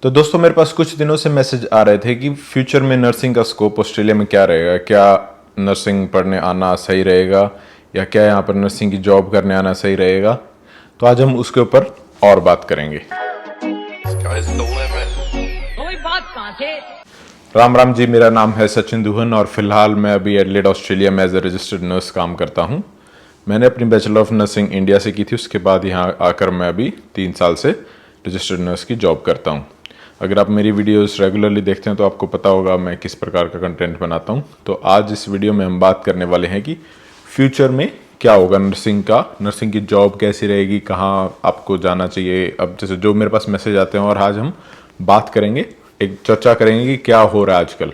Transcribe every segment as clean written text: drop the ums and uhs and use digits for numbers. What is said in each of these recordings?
तो दोस्तों मेरे पास कुछ दिनों से मैसेज आ रहे थे कि फ्यूचर में नर्सिंग का स्कोप ऑस्ट्रेलिया में क्या रहेगा। क्या नर्सिंग पढ़ने आना सही रहेगा या क्या यहाँ पर नर्सिंग की जॉब करने आना सही रहेगा। तो आज हम उसके ऊपर और बात करेंगे। राम राम जी, मेरा नाम है सचिन दुहन और फिलहाल मैं अभी एडलेड ऑस्ट्रेलिया में एज ए रजिस्टर्ड नर्स काम करता हूँ। मैंने अपनी बैचलर ऑफ नर्सिंग इंडिया से की थी, उसके बाद यहाँ आकर मैं अभी 3 साल से रजिस्टर्ड नर्स की जॉब करता हूँ। अगर आप मेरी वीडियोस रेगुलरली देखते हैं तो आपको पता होगा मैं किस प्रकार का कंटेंट बनाता हूँ। तो आज इस वीडियो में हम बात करने वाले हैं कि फ्यूचर में क्या होगा नर्सिंग की जॉब कैसी रहेगी, कहाँ आपको जाना चाहिए। अब जैसे जो मेरे पास मैसेज आते हैं और आज हम बात करेंगे, एक चर्चा करेंगे कि क्या हो रहा है आजकल,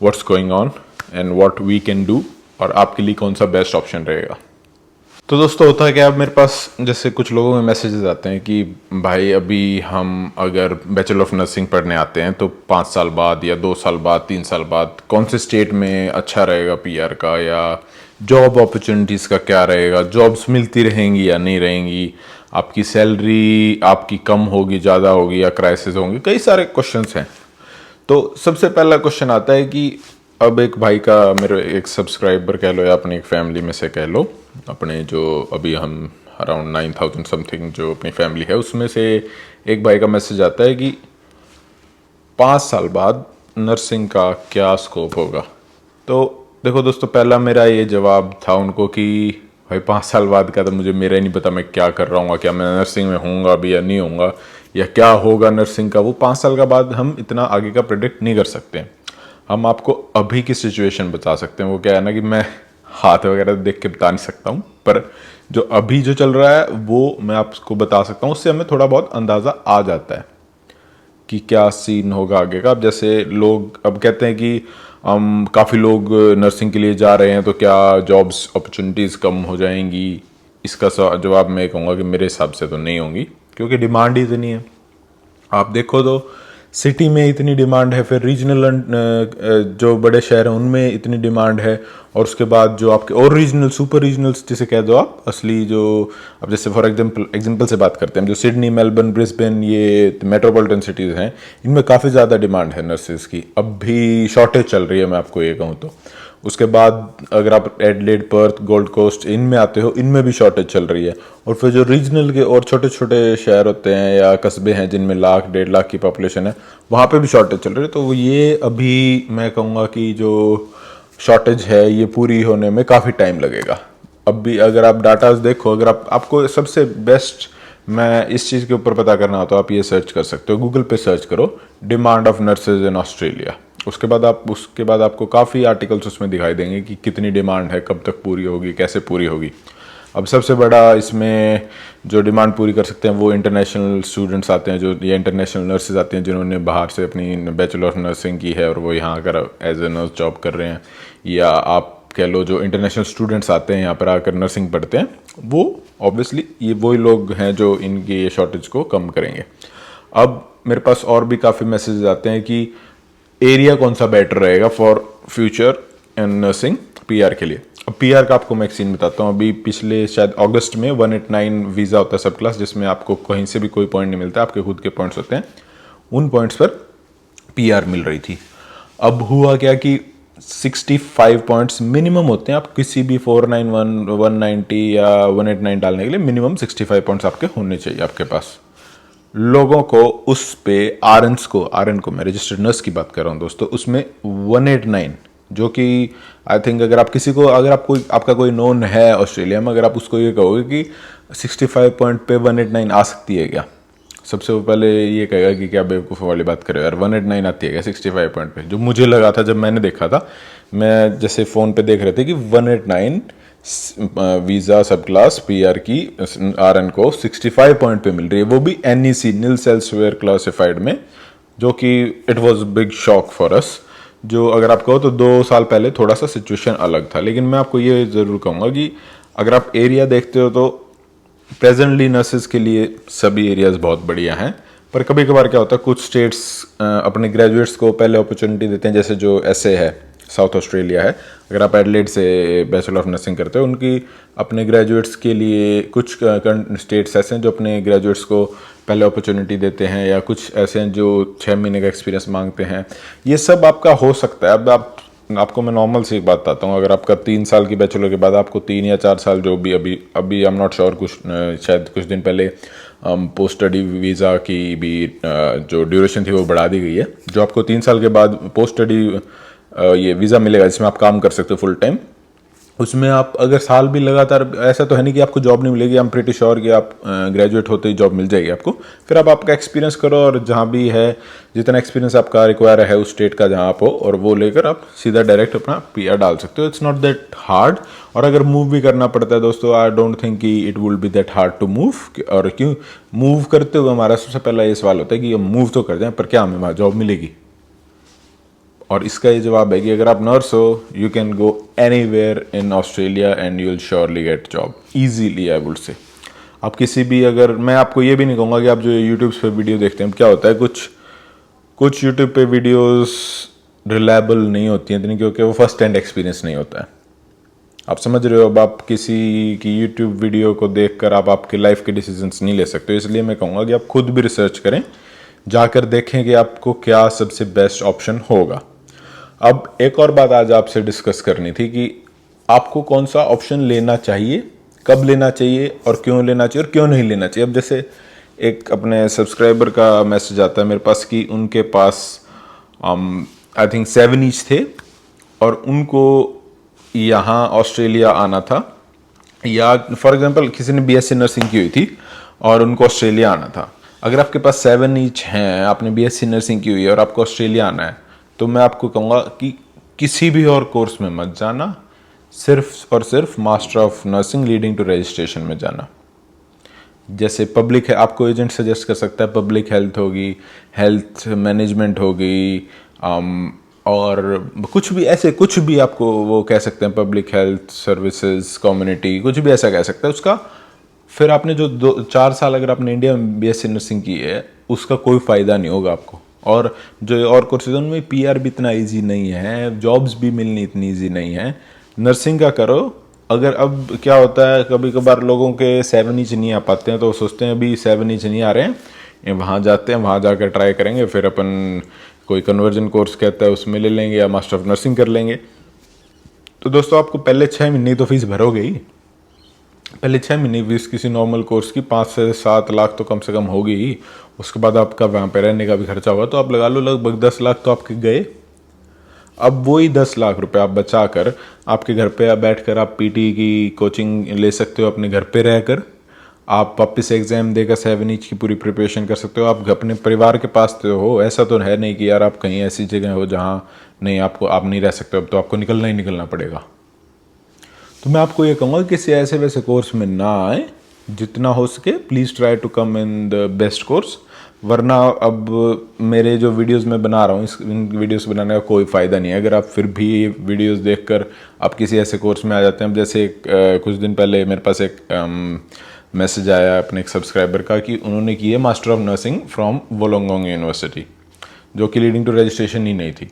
what's going on and what we can do, और आपके लिए कौन सा बेस्ट ऑप्शन रहेगा। तो दोस्तों होता है कि अब मेरे पास जैसे कुछ लोगों में मैसेजेस आते हैं कि भाई अभी हम अगर बैचलर ऑफ नर्सिंग पढ़ने आते हैं तो 5 साल बाद या 2 साल बाद 3 साल बाद कौन से स्टेट में अच्छा रहेगा पीआर का, या जॉब अपॉर्चुनिटीज़ का क्या रहेगा, जॉब्स मिलती रहेंगी या नहीं रहेंगी, आपकी सैलरी आपकी कम होगी ज़्यादा होगी या क्राइसिस होंगी। कई सारे क्वेश्चंस हैं। तो सबसे पहला क्वेश्चन आता है कि अब एक भाई का, मेरे एक सब्सक्राइबर कह लो या अपनी एक फैमिली में से कह लो, अपने जो अभी हम अराउंड 9,000 समथिंग जो अपनी फैमिली है उसमें से एक भाई का मैसेज आता है कि 5 साल बाद नर्सिंग का क्या स्कोप होगा। तो देखो दोस्तों, पहला मेरा ये जवाब था उनको कि भाई 5 साल बाद का तो मेरा ही नहीं पता मैं क्या कर रहा हूँ, क्या मैं नर्सिंग में हूँगा भी या नहीं होऊंगा, या क्या होगा नर्सिंग का। वो 5 साल का बाद हम इतना आगे का प्रेडिक्ट नहीं कर सकते हैं। हम आपको अभी की सिचुएशन बता सकते हैं। वो क्या है ना कि मैं हाथ वगैरह देख के बता नहीं सकता हूँ, पर जो अभी जो चल रहा है वो मैं आपको बता सकता हूँ। उससे हमें थोड़ा बहुत अंदाज़ा आ जाता है कि क्या सीन होगा आगे का। अब जैसे लोग अब कहते हैं कि काफ़ी लोग नर्सिंग के लिए जा रहे हैं तो क्या जॉब्स अपॉर्चुनिटीज़ कम हो जाएंगी। इसका जवाब मैं कहूँगा कि मेरे हिसाब से तो नहीं होंगी, क्योंकि डिमांड ही इतनी है। आप देखो तो सिटी में इतनी डिमांड है, फिर रीजनल जो बड़े शहर हैं उनमें इतनी डिमांड है, और उसके बाद जो आपके और रीजनल सुपर रीजनल्स जिसे कह दो आप, असली जो अब जैसे फॉर एग्जांपल से बात करते हैं, जो सिडनी, मेलबर्न, ब्रिस्बेन, ये मेट्रोपॉलिटन सिटीज़ हैं, इनमें काफ़ी ज़्यादा डिमांड है नर्सेज की। अब भी शॉर्टेज चल रही है, मैं आपको ये कहूँ तो। उसके बाद अगर आप एडलेड, पर्थ, गोल्ड कोस्ट इनमें आते हो, इनमें भी शॉर्टेज चल रही है। और फिर जो रीजनल के और छोटे छोटे शहर होते हैं या कस्बे हैं जिनमें 1,00,000 1.5 लाख की पॉपुलेशन है, वहाँ पे भी शॉर्टेज चल रही है। तो ये अभी मैं कहूँगा कि जो शॉर्टेज है ये पूरी होने में काफ़ी टाइम लगेगा। अब भी अगर आप डाटाज देखो, अगर आपको सबसे बेस्ट, मैं इस चीज़ के ऊपर पता करना हो तो आप ये सर्च कर सकते हो, गूगल पे सर्च करो demand of nurses in Australia. उसके बाद आपको काफ़ी आर्टिकल्स उसमें दिखाई देंगे कि कितनी डिमांड है, कब तक पूरी होगी, कैसे पूरी होगी। अब सबसे बड़ा इसमें जो डिमांड पूरी कर सकते हैं वो इंटरनेशनल स्टूडेंट्स आते हैं, जो या इंटरनेशनल नर्सेज आते हैं जिन्होंने बाहर से अपनी बैचलर ऑफ नर्सिंग की है और वो यहाँ आकर एज ए नर्स जॉब कर रहे हैं, या आप कह लो जो इंटरनेशनल स्टूडेंट्स आते हैं यहाँ पर आकर नर्सिंग पढ़ते हैं, वो ऑब्वियसली ये वही लोग हैं जो इनकी ये शॉर्टेज को कम करेंगे। अब मेरे पास और भी काफ़ी मैसेजेस आते हैं कि एरिया कौन सा बेटर रहेगा for future and nursing PR के लिए। अब पीआर का आपको मैं एक सीन बताता हूँ। अभी पिछले शायद अगस्त में 189 वीज़ा होता है सब क्लास, जिसमें आपको कहीं से भी कोई पॉइंट नहीं मिलता, आपके खुद के पॉइंट्स होते हैं। उन पॉइंट्स पर पीआर मिल रही थी। अब हुआ क्या कि 65 पॉइंट्स मिनिमम होते हैं। आप किसी भी 491, 190 या 189 डालने के लिए मिनिमम 65 पॉइंट्स आपके होने चाहिए आपके पास। लोगों को उस पे आरएन को मैं रजिस्टर्ड नर्स की बात कर रहा हूँ दोस्तों, उसमें 189, जो कि आई थिंक अगर आपका कोई नोन है ऑस्ट्रेलिया में, अगर आप उसको ये कहोगे कि 65 पॉइंट पे 189 आ सकती है क्या, सबसे पहले ये कहेगा कि क्या बेवकूफ़ वाली बात करे यार, 189 आती है क्या 65 पॉइंट पे। जो मुझे लगा था जब मैंने देखा था, मैं जैसे फ़ोन पे देख रहे थे कि 189 वीज़ा सब क्लास पीआर की आरएन को 65 पॉइंट पे मिल रही है, वो भी एनईसी नील्स एल्सवेयर क्लासिफाइड में, जो कि it was big shock for us. जो अगर आप कहो तो 2 साल पहले थोड़ा सा सिचुएशन अलग था। लेकिन मैं आपको ये ज़रूर कहूँगा कि अगर आप एरिया देखते हो तो प्रेजेंटली नर्सेज के लिए सभी एरियाज़ बहुत बढ़िया हैं, पर कभी कभार क्या होता है कुछ स्टेट्स अपने ग्रेजुएट्स को पहले अपॉर्चुनिटी देते हैं, जैसे जो एसए है, साउथ ऑस्ट्रेलिया है। अगर आप एडलेड से बैचलर ऑफ नर्सिंग करते हो, उनकी अपने ग्रेजुएट्स के लिए कुछ स्टेट्स ऐसे हैं जो अपने ग्रेजुएट्स को पहले अपॉर्चुनिटी देते हैं, या कुछ ऐसे हैं जो 6 महीने का एक्सपीरियंस मांगते हैं। ये सब आपका हो सकता है। अब आपको मैं नॉर्मल सी एक बात बताता हूँ। अगर आपका 3 साल की बैचलर के बाद आपको 3 या 4 साल जो भी अभी आई एम नॉट श्योर, शायद कुछ दिन पहले पोस्ट स्टडी वीज़ा की भी जो ड्यूरेशन थी वो बढ़ा दी गई है। जो आपको 3 साल के बाद पोस्ट स्टडी ये वीज़ा मिलेगा जिसमें आप काम कर सकते हो फुल टाइम, उसमें आप अगर साल भी लगातार, ऐसा तो है नहीं कि आपको जॉब नहीं मिलेगी, आई एम प्रीटी श्योर कि आप ग्रेजुएट होते ही जॉब मिल जाएगी आपको। फिर आप आपका एक्सपीरियंस करो, और जहाँ भी है जितना एक्सपीरियंस आपका रिक्वायर है उस स्टेट का जहाँ आप हो, और वो लेकर आप सीधा डायरेक्ट अपना PR डाल सकते हो। It's not that hard. और अगर मूव भी करना पड़ता है दोस्तों, आई डोंट थिंक कि it will be that hard to move. और क्यों मूव करते हुए हमारा सबसे पहला ये सवाल होता है कि मूव तो कर जाएं, पर क्या हमें वहाँ जॉब मिलेगी? और इसका ये जवाब है कि अगर आप नर्स हो, you can go anywhere in Australia and you will surely get job easily, I would say. आप किसी भी, अगर मैं आपको ये भी नहीं कहूँगा कि आप जो यूट्यूब पे वीडियो देखते हैं, क्या होता है कुछ यूट्यूब पे वीडियोस रिलायबल नहीं होती हैं इतनी, क्योंकि वो फर्स्ट हैंड एक्सपीरियंस नहीं होता है। आप समझ रहे हो? अब आप किसी की यूट्यूब वीडियो को देखकर आप आपके लाइफ के डिसीजंस नहीं ले सकते। इसलिए मैं कहूँगा कि आप खुद भी रिसर्च करें, जाकर देखें कि आपको क्या सबसे बेस्ट ऑप्शन होगा। अब एक और बात आज आपसे डिस्कस करनी थी कि आपको कौन सा ऑप्शन लेना चाहिए, कब लेना चाहिए, और क्यों लेना चाहिए और क्यों नहीं लेना चाहिए। अब जैसे एक अपने सब्सक्राइबर का मैसेज आता है मेरे पास कि उनके पास आई थिंक 7 ईच थे, और उनको यहाँ ऑस्ट्रेलिया आना था, या फॉर एग्जांपल किसी ने BSc नर्सिंग की हुई थी और उनको ऑस्ट्रेलिया आना था। अगर आपके पास 7 ईच हैं, आपने BSc नर्सिंग की हुई है और आपको ऑस्ट्रेलिया आना है, तो मैं आपको कहूँगा कि किसी भी और कोर्स में मत जाना, सिर्फ और सिर्फ master of nursing leading to registration में जाना। जैसे पब्लिक है, आपको एजेंट सजेस्ट कर सकता है, पब्लिक हेल्थ होगी, हेल्थ मैनेजमेंट होगी, और कुछ भी ऐसे, कुछ भी आपको वो कह सकते हैं, पब्लिक हेल्थ सर्विसेज, कम्युनिटी, कुछ भी ऐसा कह सकते हैं उसका। फिर आपने जो 4 साल अगर आपने इंडिया में BSc नर्सिंग की है, उसका कोई फ़ायदा नहीं होगा आपको। और जो और कोर्सेज उनमें PR भी इतना इजी नहीं है, जॉब्स भी मिलनी इतनी इजी नहीं है। नर्सिंग का करो। अगर अब क्या होता है, कभी कभार लोगों के 7 ईच नहीं आ पाते हैं, तो वो सोचते हैं अभी 7 ईच नहीं आ रहे हैं, वहाँ जाते हैं, वहाँ जाकर ट्राई करेंगे, फिर अपन कोई कन्वर्जन कोर्स कहता है उसमें ले लेंगे, या मास्टर ऑफ नर्सिंग कर लेंगे। तो दोस्तों आपको पहले 6 महीने तो फीस भरोगे ही। पहले 6 महीने फीस किसी नॉर्मल कोर्स की 5 से 7 लाख तो कम से कम होगी ही। उसके बाद आपका वहाँ पे रहने का भी खर्चा होगा, तो आप लगा लो लगभग 10 लाख तो आपके गए। अब वही 10 लाख रुपए आप बचा कर आपके घर पे बैठकर आप PT की कोचिंग ले सकते हो, अपने घर पे रहकर आप वापस एग्जाम देकर 7 ईच की पूरी प्रिपरेशन कर सकते हो। आप अपने परिवार के पास तो हो, ऐसा तो है नहीं कि यार आप कहीं ऐसी जगह हो जहाँ नहीं आप नहीं रह सकते, अब तो आपको निकलना ही निकलना पड़ेगा। तो मैं आपको ये कहूँगा कि किसी ऐसे वैसे कोर्स में ना आए, जितना हो सके please try to come in the best course. वरना अब मेरे जो वीडियोस मैं बना रहा हूँ, इन वीडियोस बनाने का कोई फ़ायदा नहीं है अगर आप फिर भी वीडियोस देखकर आप किसी ऐसे कोर्स में आ जाते हैं। अब जैसे कुछ दिन पहले मेरे पास एक मैसेज आया अपने एक सब्सक्राइबर का कि उन्होंने की है master of nursing from Wollongong university, जो कि लीडिंग टू रजिस्ट्रेशन ही नहीं थी।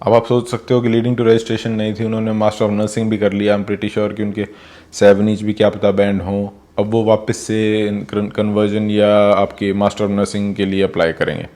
अब आप सोच सकते हो कि लीडिंग टू रजिस्ट्रेशन नहीं थी, उन्होंने मास्टर ऑफ नर्सिंग भी कर लिया। आई एम प्रीटी श्योर कि उनके 7 ईच भी क्या पता बैंड हों। अब वो वापस से कन्वर्जन या आपके मास्टर ऑफ नर्सिंग के लिए अप्लाई करेंगे।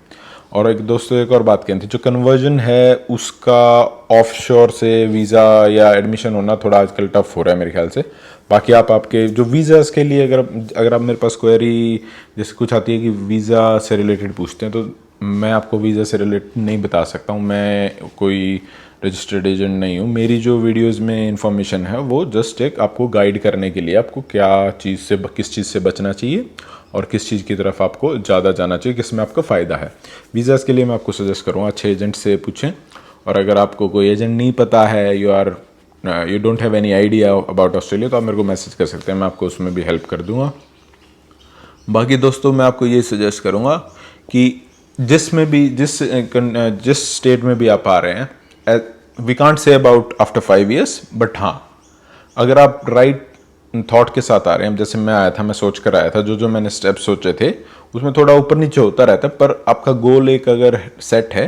और एक दोस्तों एक और बात कहनी थी, जो कन्वर्जन है उसका ऑफशोर से वीज़ा या एडमिशन होना थोड़ा आजकल टफ हो रहा है मेरे ख्याल से। बाकी आप आपके जो वीज़ास के लिए अगर आप मेरे पास क्वेरी जैसे कुछ आती है कि वीज़ा से रिलेटेड पूछते हैं, तो मैं आपको वीज़ा से रिलेटेड नहीं बता सकता हूँ। मैं कोई रजिस्टर्ड एजेंट नहीं हूँ। मेरी जो वीडियोस में इंफॉर्मेशन है वो जस्ट एक आपको गाइड करने के लिए, आपको किस चीज़ से बचना चाहिए और किस चीज़ की तरफ आपको ज़्यादा जाना चाहिए, किस में आपका फ़ायदा है। वीज़ास के लिए मैं आपको सजेस्ट करूँगा अच्छे एजेंट से पूछें। और अगर आपको कोई एजेंट नहीं पता है, you don't have any idea about Australia, तो आप मेरे को मैसेज कर सकते हैं, मैं आपको उसमें भी हेल्प कर दूँगा। बाकी दोस्तों मैं आपको ये सजेस्ट करूँगा कि जिस स्टेट में भी आप आ रहे हैं, we can't say about after 5 years, but हाँ अगर आप राइट थॉट के साथ आ रहे हैं, जैसे मैं आया था, मैं सोच कर आया था, जो मैंने स्टेप सोचे थे उसमें थोड़ा ऊपर नीचे होता रहता है, पर आपका गोल एक अगर सेट है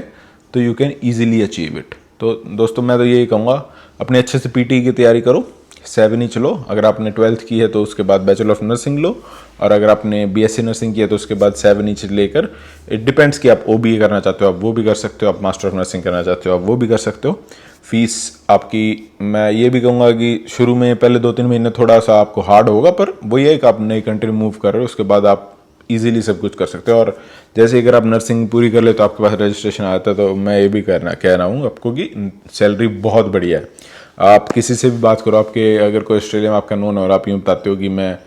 तो you can easily achieve it. तो दोस्तों मैं तो यही कहूँगा, अपने अच्छे से पीटी की तैयारी करो, 7 ही चलो। अगर आपने 12th की है तो उसके बाद बैचलर ऑफ नर्सिंग लो, और अगर आपने बीएससी नर्सिंग की है तो उसके बाद 7 ही लेकर, इट डिपेंड्स कि आप ओबीए करना चाहते हो आप वो भी कर सकते हो, आप मास्टर ऑफ नर्सिंग करना चाहते हो आप वो भी कर सकते हो। फीस आपकी, मैं ये भी कहूँगा कि शुरू में पहले 2-3 महीने थोड़ा सा आपको हार्ड होगा, पर वो ये है कि आप नई कंट्री मूव कर रहे हो, उसके बाद आप इजीली सब कुछ कर सकते हो। और जैसे अगर आप नर्सिंग पूरी कर ले तो आपके पास रजिस्ट्रेशन आता है, तो मैं ये भी कह रहा हूँ आपको कि सैलरी बहुत बढ़िया है। आप किसी से भी बात करो, आपके अगर कोई ऑस्ट्रेलिया में आपका नोन, और आप यूँ बताते हो कि मैं,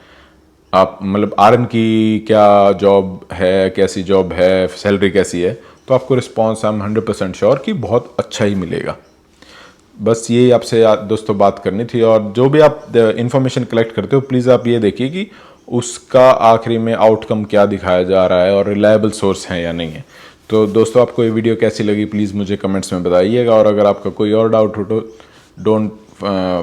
आप मतलब आरएन की क्या जॉब है, कैसी जॉब है, सैलरी कैसी है, तो आपको रिस्पॉन्स आई एम 100% श्योर कि बहुत अच्छा ही मिलेगा। बस ये आपसे दोस्तों बात करनी थी। और जो भी आप इंफॉर्मेशन कलेक्ट करते हो, प्लीज़ आप ये देखिए कि उसका आखिरी में आउटकम क्या दिखाया जा रहा है और रिलायबल सोर्स है या नहीं है। तो दोस्तों आपको ये वीडियो कैसी लगी प्लीज़ मुझे कमेंट्स में बताइएगा, और अगर आपका कोई और डाउट हो तो don't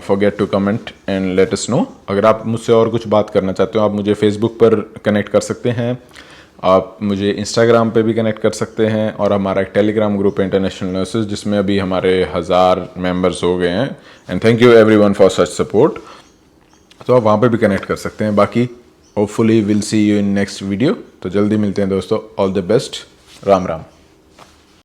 forget to comment and let us know. अगर आप मुझसे और कुछ बात करना चाहते हो, आप मुझे फेसबुक पर कनेक्ट कर सकते हैं, आप मुझे इंस्टाग्राम पे भी कनेक्ट कर सकते हैं, और हमारा एक टेलीग्राम ग्रुप है इंटरनेशनल नर्सेज, जिसमें अभी हमारे 1000 मेंबर्स हो गए हैं, and thank you everyone for such support. तो आप वहाँ पे भी कनेक्ट कर सकते हैं। बाकी hopefully will see you in next video. तो जल्दी मिलते हैं दोस्तों, all the best, Ram Ram.